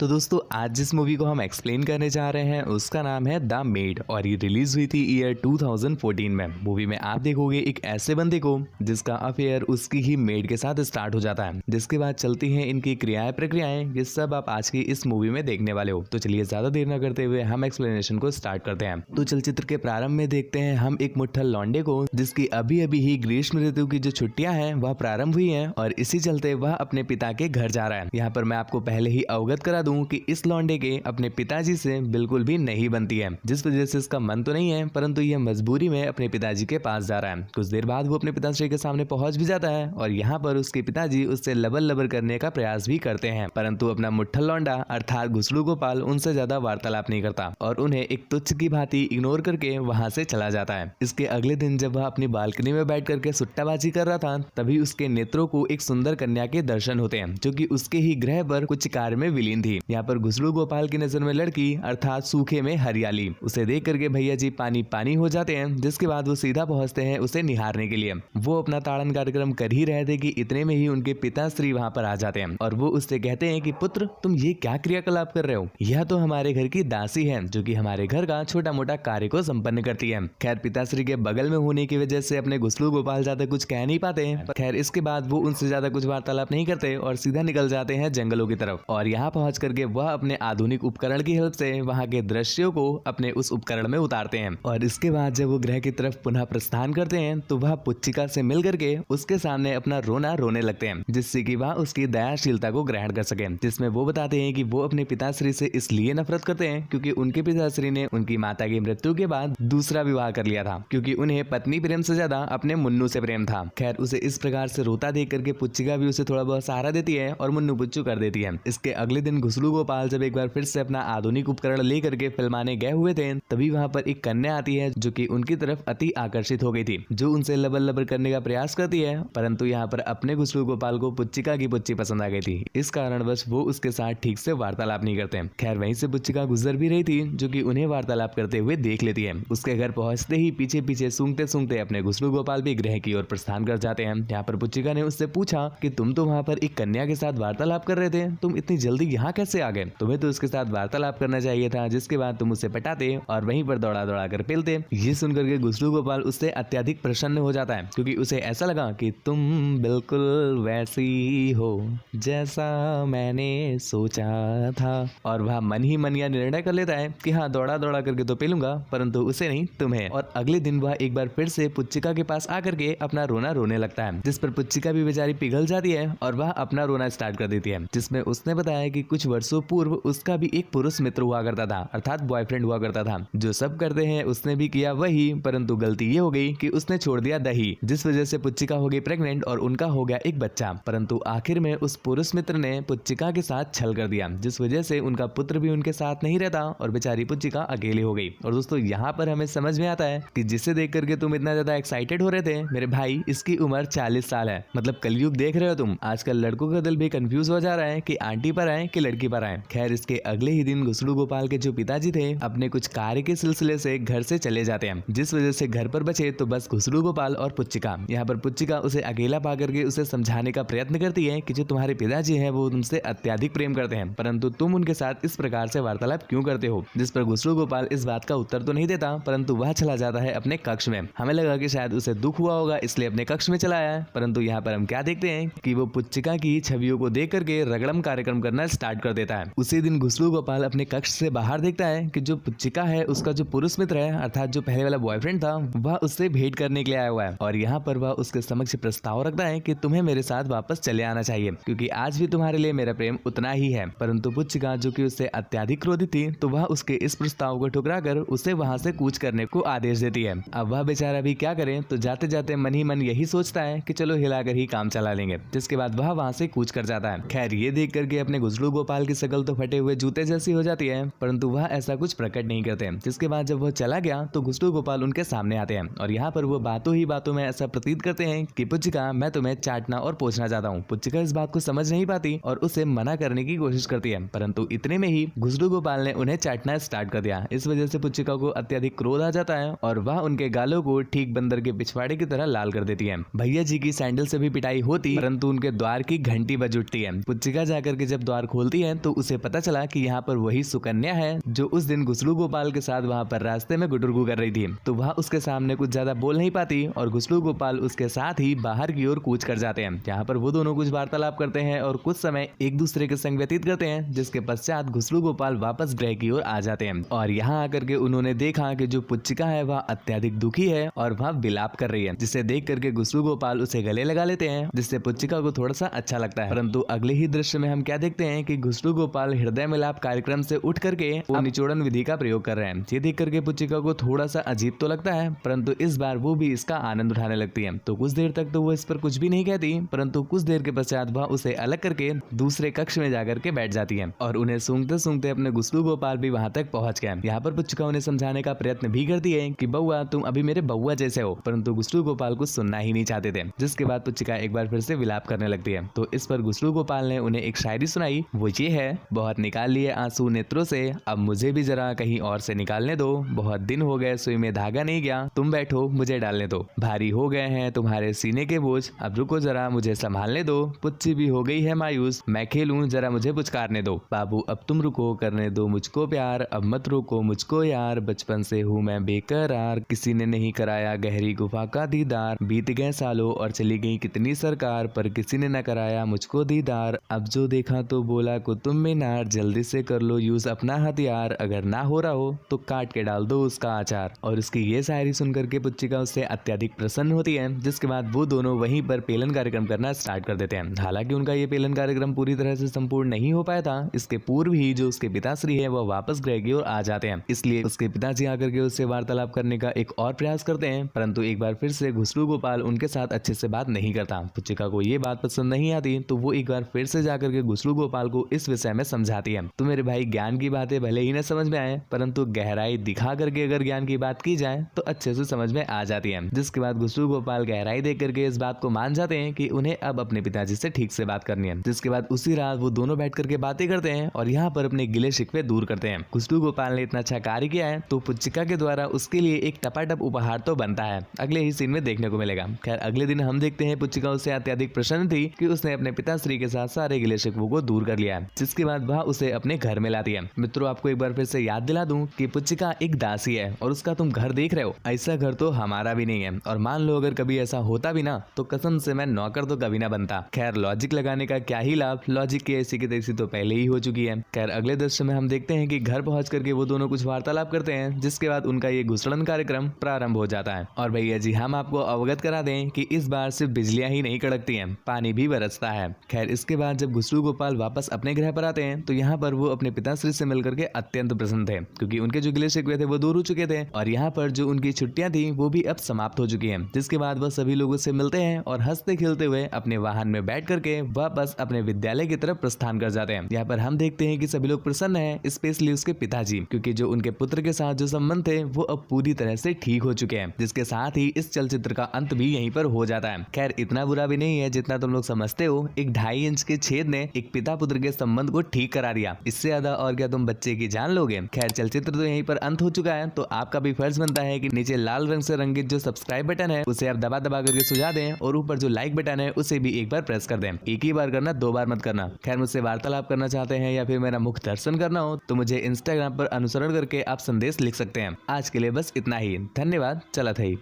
तो दोस्तों आज जिस मूवी को हम एक्सप्लेन करने जा रहे हैं उसका नाम है द मेड और ये रिलीज हुई थी ईयर 2014 में। मूवी में आप देखोगे एक ऐसे बंदे को जिसका अफेयर उसकी ही मेड के साथ स्टार्ट हो जाता है, जिसके बाद चलती हैं इनकी क्रियाएं प्रक्रियाएं। ये सब आप आज की इस मूवी में देखने वाले हो। तो चलिए ज्यादा देर न करते हुए हम एक्सप्लेनेशन को स्टार्ट करते हैं। तो चलचित्र के प्रारंभ में देखते हैं हम एक मुट्ठल लौंडे को जिसकी अभी अभी ही ग्रीष्म ऋतु की जो छुट्टियां हैं वह प्रारंभ हुई है और इसी चलते वह अपने पिता के घर जा रहा है। यहाँ पर मैं आपको पहले ही अवगत करा दूं कि इस लौंडे के अपने पिताजी से बिल्कुल भी नहीं बनती है, जिस वजह से इसका मन तो नहीं है परंतु यह मजबूरी में अपने पिताजी के पास जा रहा है। कुछ देर बाद वो अपने पिताश्री के सामने पहुंच भी जाता है और यहाँ पर उसके पिताजी उससे लबर लबर करने का प्रयास भी करते हैं, परंतु अपना मुट्ठल लौंडा अर्थात घुसलू गोपाल उनसे ज्यादा वार्तालाप नहीं करता और उन्हें एक तुच्छ की भांति इग्नोर करके वहां से चला जाता है। इसके अगले दिन जब वह अपनी बालकनी में बैठ करके सुट्टाबाजी कर रहा था तभी उसके नेत्रों को एक सुंदर कन्या के दर्शन होते हैं जो कि उसके ही ग्रह पर कुछ कार्य में विलीन थी। यहाँ पर घुसलू गोपाल की नजर में लड़की अर्थात सूखे में हरियाली, उसे देख करके भैया जी पानी पानी हो जाते हैं, जिसके बाद वो सीधा पहुंचते हैं उसे निहारने के लिए। वो अपना ताड़न कार्यक्रम कर ही रहे थे कि इतने में ही उनके पिताश्री वहां पर आ जाते हैं और वो उससे कहते हैं कि पुत्र तुम ये क्या क्रियाकलाप कर रहे हो, यह तो हमारे घर की दासी है जो कि हमारे घर का छोटा मोटा कार्य को संपन्न करती है। खैर पिताश्री के बगल में होने की वजह से अपने घुसलू गोपाल ज्यादा कुछ कह नहीं पाते। खैर इसके बाद वो उनसे ज्यादा कुछ वार्तालाप नहीं करते और सीधा निकल जाते हैं जंगलों की तरफ और यहाँ पहुंच करके वह अपने आधुनिक उपकरण की हेल्प से वहां के दृश्यों को अपने उस उपकरण में उतारते हैं और इसके बाद जब वो ग्रह की तरफ पुनः प्रस्थान करते हैं तो वह पुच्चिका से मिल करके उसके सामने अपना रोना रोने लगते हैं, जिससे कि वह उसकी दयाशीलता को ग्रहण कर सके। जिसमें वो बताते हैं कि वो अपने पिताश्री से इसलिए नफरत करते हैं क्योंकि उनके पिताश्री ने उनकी माता की मृत्यु के बाद दूसरा विवाह कर लिया था, क्योंकि उन्हें पत्नी प्रेम से ज्यादा अपने मुन्नू से प्रेम था। खैर उसे इस प्रकार से रोता देख करके पुच्चिका भी उसे थोड़ा बहुत सहारा देती है और मुन्नू पुच्चू कर देती है। इसके अगले दिन घुसलू गोपाल जब एक बार फिर से अपना आधुनिक उपकरण लेकर के फिल्माने गए हुए थे तभी वहां पर एक कन्या आती है जो कि उनकी तरफ अति आकर्षित हो गई थी, जो उनसे लबर लबर करने का प्रयास करती है, परंतु यहाँ पर अपने घुसलू गोपाल को पुच्चिका की पुच्ची पसंद आ गई थी। इस कारणवश वो उसके साथ ठीक से वार्तालाप नहीं करते। खैर वहीं से पुच्चिका गुजर भी रही थी जो कि उन्हें वार्तालाप करते हुए देख लेती है। उसके घर पहुंचते ही पीछे पीछे सूंघते सूंघते अपने घुसलू गोपाल भी गृह की ओर प्रस्थान कर जाते हैं। यहाँ पर पुच्चिका ने उससे पूछा कि तुम तो वहाँ पर एक कन्या के साथ वार्तालाप कर रहे थे, तुम इतनी जल्दी यहाँ कैसे आ गए? तुम्हें तो उसके साथ वार्तालाप करना चाहिए था, जिसके बाद तुम उसे पटाते और वहीं पर दौड़ा दौड़ा कर पेलते। ये सुनकर के घुसलू गोपाल उससे अत्यधिक प्रसन्न हो जाता है क्योंकि उसे ऐसा लगा कि तुम बिल्कुल वैसी हो जैसा मैंने सोचा था और वह मन ही मन यह निर्णय कर लेता है कि हाँ दौड़ा दौड़ा करके तो पेलूंगा परंतु उसे नहीं तुम्हें। और अगले दिन वह एक बार फिर से पुच्चिका के पास आकर के अपना रोना रोने लगता है, जिस पर पुच्चिका भी बेचारी पिघल जाती है और वह अपना रोना स्टार्ट कर देती है, जिसमें उसने बताया कि कुछ वर्षों पूर्व उसका भी एक पुरुष मित्र हुआ करता था अर्थात बॉयफ्रेंड हुआ करता था। जो सब करते हैं उसने भी किया वही, परंतु गलती ये हो गई कि उसने छोड़ दिया दही, जिस वजह से पुच्चिका हो गई प्रेग्नेंट और उनका हो गया एक बच्चा। परंतु आखिर में उस पुरुष मित्र ने पुच्चिका के साथ छल कर दिया, जिस वजह से उनका पुत्र भी उनके साथ नहीं रहता और बेचारी पुच्चिका अकेली हो गई। और दोस्तों यहाँ पर हमें समझ में आता है कि जिसे देख करके तुम इतना ज्यादा एक्साइटेड हो रहे थे मेरे भाई, इसकी उम्र 40 साल है। मतलब कलयुग देख रहे हो तुम। आजकल लड़कों का दिल भी कंफ्यूज हो जा रहा है कि आंटी पर आए कि लड़की पर आए। खैर इसके अगले ही दिन घुसलू गोपाल के जो पिताजी थे अपने कुछ कार्य के सिलसिले से घर से चले जाते हैं, जिस वजह से घर पर बचे तो बस घुसलू गोपाल और पुच्चिका। यहाँ पर पुच्चिका उसे अकेला पा करके उसे समझाने का प्रयत्न करती है कि जो तुम्हारे पिताजी हैं वो तुमसे अत्यधिक प्रेम करते हैं, परंतु तुम उनके साथ इस प्रकार से वार्तालाप क्यों करते हो? जिस पर घुसलू गोपाल इस बात का उत्तर तो नहीं देता, परंतु वह चला जाता है अपने कक्ष में। हमें लगा कि शायद उसे दुख हुआ होगा इसलिए अपने कक्ष में चला आया है, परंतु यहाँ पर हम क्या देखते हैं कि वो पुच्चिका की छवियों को देख करके रगड़म कार्यक्रम करना स्टार्ट कर देता है। उसी दिन घुसलू गोपाल अपने कक्ष से बाहर देखता है कि जो पुच्चिका है उसका जो पुरुष मित्र है अर्थात जो पहले वाला बॉयफ्रेंड था वह उससे भेंट करने के लिए आया हुआ है और यहाँ पर वह उसके समक्ष प्रस्ताव रखता है कि तुम्हें मेरे साथ वापस चले आना चाहिए क्योंकि आज भी तुम्हारे लिए मेरा प्रेम उतना ही है। परंतु पुच्चिका जो कि उससे अत्यधिक क्रोधित थी तो वह उसके इस प्रस्ताव को ठुकरा कर उसे वहां से कूच करने को आदेश देती है। अब वह बेचारा भी क्या करे, तो जाते जाते मन ही मन यही सोचता है कि चलो हिलाकर ही काम चला लेंगे, जिसके बाद वह वहां से कूच कर जाता है। खैर ये देख करके अपने घुसलू गोपाल की शकल तो फटे हुए जूते जैसी हो जाती है, परंतु वह ऐसा कुछ प्रकट नहीं करते। जिसके बाद जब वह चला गया तो घुसलू गोपाल उनके सामने आते हैं और यहाँ पर वो बातों ही बातों में ऐसा प्रतीत करते हैं कि पुच्चिका मैं तुम्हें चाटना और पोछना चाहता हूँ। पुच्चिका इस बात को समझ नहीं पाती और उसे मना करने की कोशिश करती है, परंतु इतने में ही घुसलू गोपाल ने उन्हें चाटना स्टार्ट कर दिया। इस वजह से पुच्चिका को अत्यधिक क्रोध आ जाता है और वह उनके गालों को ठीक बंदर के पिछवाड़े की तरह लाल कर देती है। भैया जी की सैंडल से भी पिटाई होती, परंतु उनके द्वार की घंटी बज उठती है। पुच्चिका जाकर के जब द्वार खोलती है हैं तो उसे पता चला कि यहाँ पर वही सुकन्या है जो उस दिन गुसलू गोपाल के साथ वहाँ पर रास्ते में गुटुरगू कर रही थी। तो वह उसके सामने कुछ ज्यादा बोल नहीं पाती और गुसलू गोपाल उसके साथ ही बाहर की ओर कूच कर जाते हैं। यहाँ पर वो दोनों कुछ वार्तालाप करते हैं और कुछ समय एक दूसरे के संग व्यतीत करते हैं, जिसके पश्चात गुसलू गोपाल वापस गृह की ओर आ जाते हैं। और यहाँ आकर के उन्होंने देखा कि जो पुच्चिका है वह अत्यधिक दुखी है और वह विलाप कर रही है, जिसे देख करके गुसलू गोपाल उसे गले लगा लेते हैं, जिससे पुच्चिका को थोड़ा सा अच्छा लगता है। परंतु अगले ही दृश्य में हम क्या देखते हैं कि गुसलू गोपाल हृदय मिलाप कार्यक्रम से उठ करके वो निचोड़न विधि का प्रयोग कर रहे हैं। ये देख करके पुच्चिका को थोड़ा सा अजीब तो लगता है, परंतु इस बार वो भी इसका आनंद उठाने लगती है। तो कुछ देर तक तो वो इस पर कुछ भी नहीं कहती, परंतु कुछ देर के पश्चात वह उसे अलग करके दूसरे कक्ष में जाकर के बैठ जाती है और उन्हें सूंघते सूंघते अपने गुसलू गोपाल भी वहां तक पहुंच गए। यहाँ पर पुच्चिका उन्हें समझाने का प्रयत्न भी करती है कि बउआ तुम अभी मेरे बउआ जैसे हो, परंतु गुसलू गोपाल कुछ सुनना ही नहीं चाहते थे, जिसके बाद पुच्चिका एक बार फिर से विलाप करने लगती है। तो इस पर गुसलू गोपाल ने उन्हें एक शायरी सुनाई, वो ये है, बहुत निकाल लिए आंसू नेत्रों से, अब मुझे भी जरा कहीं और से निकालने दो, बहुत दिन हो गए सुई में धागा नहीं गया, तुम बैठो मुझे डालने दो, भारी हो गए हैं तुम्हारे सीने के बोझ, अब रुको जरा मुझे संभालने दो, पुच्ची भी हो गई है मायूस, मैं खेलूं जरा मुझे पुचकारने दो, बाबू अब तुम रुको करने दो मुझको प्यार, अब मत रोको मुझको यार, बचपन से हूँ मैं बेकरार, किसी ने नहीं कराया गहरी गुफा का दीदार, बीत गए सालों और चली गई कितनी सरकार, पर किसी ने न कराया मुझको दीदार, अब जो देखा तो बोला कुतुब मीनार, जल्दी से कर लो यूज अपना हथियार, अगर ना हो रहा हो तो काट के डाल दो उसका आचार। और उसकी ये शायरी सुनकर के पुच्चिका उससे अत्यधिक प्रसन्न होती है, जिसके बाद वो दोनों वहीं पर पेलन कार्यक्रम करना स्टार्ट कर देते हैं। हालांकि उनका ये पेलन कार्यक्रम पूरी तरह से संपूर्ण नहीं हो पाया था, इसके पूर्व ही जो उसके पिताश्री है वह वापस गृह की ओर आ जाते हैं, इसलिए उसके पिताजी आकर के उससे वार्तालाप करने का एक और प्रयास करते हैं, परंतु एक बार फिर से गुसलू गोपाल उनके साथ अच्छे से बात नहीं करता। पुच्चिका को ये बात पसंद नहीं आती, तो वो एक बार फिर से जाकर के गुसलू गोपाल को इस विषय में समझाती है। तो मेरे भाई ज्ञान की बातें भले ही न समझ में आए, परंतु गहराई दिखा करके अगर ज्ञान की बात की जाए तो अच्छे से समझ में आ जाती है। जिसके बाद गुसलू गोपाल गहराई देख करके इस बात को मान जाते हैं कि उन्हें अब अपने पिताजी से ठीक से बात करनी है। जिसके बाद उसी रात वो दोनों बैठ करके बातें करते हैं और यहाँ पर अपने गिले शिकवे दूर करते हैं। गुसलू गोपाल ने इतना अच्छा कार्य किया है तो पुच्चिका के द्वारा उसके लिए एक टपाटप उपहार तो बनता है, अगले ही सीन में देखने को मिलेगा। खैर अगले दिन हम देखते हैं पुच्चिका उससे अत्यधिक प्रसन्न थी कि उसने अपने पिताश्री के साथ सारे गिले शिकवों को दूर कर लिया, जिसके बाद वह उसे अपने घर में लाती है। मित्रों आपको एक बार फिर से याद दिला दूं कि पुच्चिका एक दासी है और उसका तुम घर देख रहे हो, ऐसा घर तो हमारा भी नहीं है, और मान लो अगर कभी ऐसा होता भी ना तो कसम से मैं नौकर तो कभी ना बनता। खैर लॉजिक लगाने का क्या ही लाभ, लॉजिक की ऐसी की तैसी तो पहले ही हो चुकी है। खैर अगले दृश्य में हम देखते हैं कि घर पहुंच करके वो दोनों कुछ वार्तालाप करते हैं, जिसके बाद उनका ये घुसड़न कार्यक्रम प्रारंभ हो जाता है। और भैया जी हम आपको अवगत करा दें कि इस बार सिर्फ बिजलियां ही नहीं कड़कती हैं, पानी भी बरसता है। खैर इसके बाद जब गुसलू गोपाल वापस अपने ग्रह पर आते हैं तो यहाँ पर वो अपने पिताश्री से मिलकर के अत्यंत प्रसन्न थे, क्योंकि उनके जो गिले शिकवे थे वो दूर हो चुके थे और यहाँ पर जो उनकी छुट्टियां थी वो भी अब समाप्त हो चुकी हैं। जिसके बाद वह सभी लोगों से मिलते हैं और हंसते खेलते हुए अपने वाहन में बैठ करके वापस अपने विद्यालय की तरफ प्रस्थान कर जाते हैं। यहाँ पर हम देखते हैं कि सभी लोग प्रसन्न हैं, स्पेशली उसके पिताजी, क्योंकि जो उनके पुत्र के साथ जो संबंध थे वो अब पूरी तरह से ठीक हो चुके हैं। जिसके साथ ही इस चलचित्र का अंत भी यहीं पर हो जाता है। खैर इतना बुरा भी नहीं है जितना तुम लोग समझते हो, एक 2.5 इंच के छेद ने एक पिता पुत्र के संबंध को ठीक करा दिया, इससे ज्यादा और क्या तुम बच्चे की जान लोगे। खैर चलचित्र तो यहीं पर अंत हो चुका है, तो आपका भी फर्ज बनता है कि नीचे लाल रंग से रंगित जो सब्सक्राइब बटन है उसे आप दबा दबा करके सुझा दें और ऊपर जो लाइक बटन है उसे भी एक बार प्रेस कर दें। एक ही बार करना, 2 बार मत करना। खैर मुझसे वार्तालाप करना चाहते हैं या फिर मेरा मुख दर्शन करना हो तो मुझे इंस्टाग्राम पर अनुसरण करके आप संदेश लिख सकते हैं। आज के लिए बस इतना ही, धन्यवाद, चलत है।